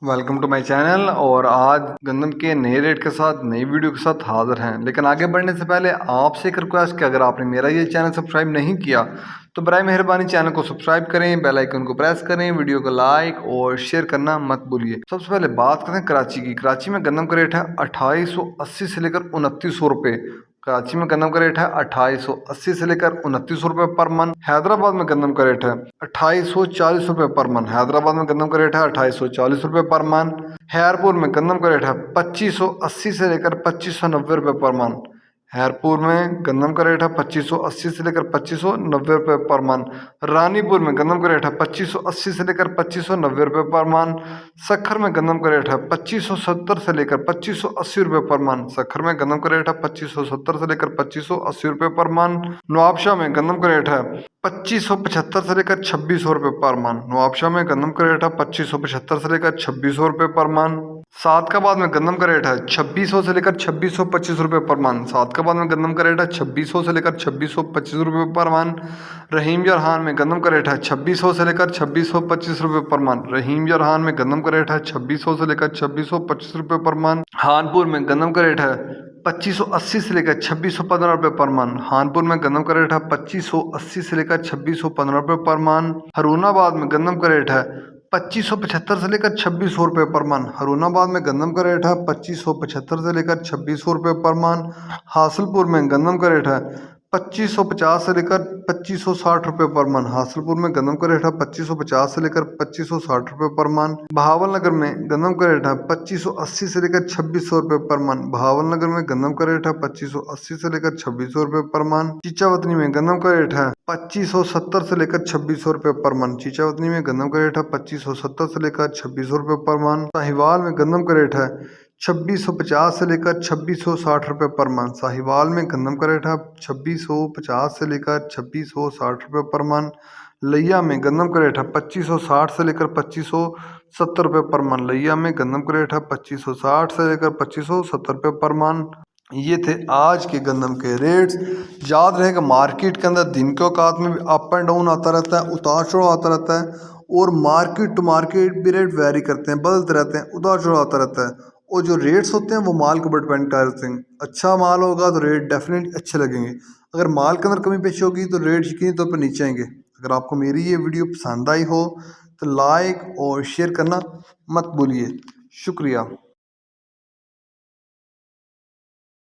Welcome to my channel. और आज गंदम के नए रेट के साथ नई वीडियो के साथ हाजिर हैं। लेकिन आगे बढ़ने से पहले आपसे एक रिक्वेस्ट कि अगर आपने मेरा ये चैनल सब्सक्राइब नहीं किया तो बराए मेहरबानी चैनल को सब्सक्राइब करें, बेल आइकन को प्रेस करें, वीडियो को लाइक और शेयर करना मत भूलिए। सबसे पहले बात करते हैं कराची की। कराची में गंदम का रेट है 2880 से लेकर 2900 रुपये। कराची में गंदम का रेट है 2880 से लेकर 2900 रुपये पर मन। हैदराबाद में गंदम का रेट है 2840 रुपये पर मन। हैदराबाद में गंदम का रेट है 2840 रुपये पर मन। हैरपुर में गंदम का रेट है 2580 से लेकर 2590 रुपये पर मन। हैरपुर में गंदम का रेट है 2580 से लेकर 2590 रुपये पर मन। रानीपुर में गंदम का रेट है 2580 से लेकर 2590 रुपये पर मन। सक्खर में गंदम का रेट है 2570 से लेकर 2580 रुपये पर मन। सक्खर में गंदम का रेट है 2570 से लेकर 2580 रुपये पर मन। नवाबशाह में गंदम का रेट है 2575 से लेकर 2600 रुपये पर मन। नवाबशाह में गंदम का रेट है 2575 से लेकर 2600 रुपये पर मन। सादकाबाद में गंदम का रेट है 2600 से लेकर 2625 रुपये पर मन। सादकाबाद में गंदम का रेट है 2600 से लेकर 2625 रुपये पर मन। रहीम जरहान में गंदम का रेट है 2600 से लेकर 2625 रुपये पर मन। रहीम जरहान में गंदम का रेट है 2600 से लेकर 2625 रुपये पर मन। हानपुर में गंदम का रेट है 2580 से लेकर 2615 रुपये पर मन। हानपुर में गंदम का रेट है 2580 से लेकर 2615 रुपये पर मन। हरूनाबाद में गंदम का रेट है 2575 से लेकर 2600 रुपये पर मन। हरूनाबाद में गंदम का रेट है 2575 से लेकर 2600 रुपये पर मन। हासलपुर में गंदम का रेट है 2550 से लेकर 2560 रुपये पर मन। हासलपुर में गंदम का रेट है 2550 से लेकर 2560 रुपये पर मन। बहावलनगर में गंदम का रेट है 2580 से लेकर 2600 रुपये पर मन। बहावलनगर में गंदम का रेट है 2580 से लेकर 2600 रुपये पर मन। चीचावतनी में गंदम का रेट है 2570 से लेकर 2600 रुपये पर मन। चीचावतनी में गंदम का रेट है 2570 से लेकर 2600 रुपये पर मन। साहिवाल में गंदम का रेट है 2650 से लेकर 2660 रुपये पर मन। साहिवाल में गंदम का रेट है 2650 से लेकर 2660 रुपये पर मन। लिया में गंदम का रेट है 2560 से लेकर 2570 रुपये पर मन। लिया में गंदम का रेट है 2560 से लेकर 2570 रुपये पर मन। ये थे आज के गंदम के रेट्स। याद रहेगा मार्केट के अंदर दिन के औकात में भी अप एंड डाउन आता रहता है, उतार चढ़ाव आता रहता है, और मार्केट टू मार्केट भी रेट वेरी करते हैं, बदलते रहते हैं, उतार चढ़ाव आता रहता है। और जो रेट्स होते हैं वो माल के ऊपर डिपेंड करते हैं। अच्छा माल होगा तो रेट डेफिनेटली अच्छे लगेंगे। अगर माल के अंदर कमी पेशी होगी तो रेट यकीनी तौर पर नीचे आएंगे। अगर आपको मेरी ये वीडियो पसंद आई हो तो लाइक और शेयर करना मत भूलिए। शुक्रिया।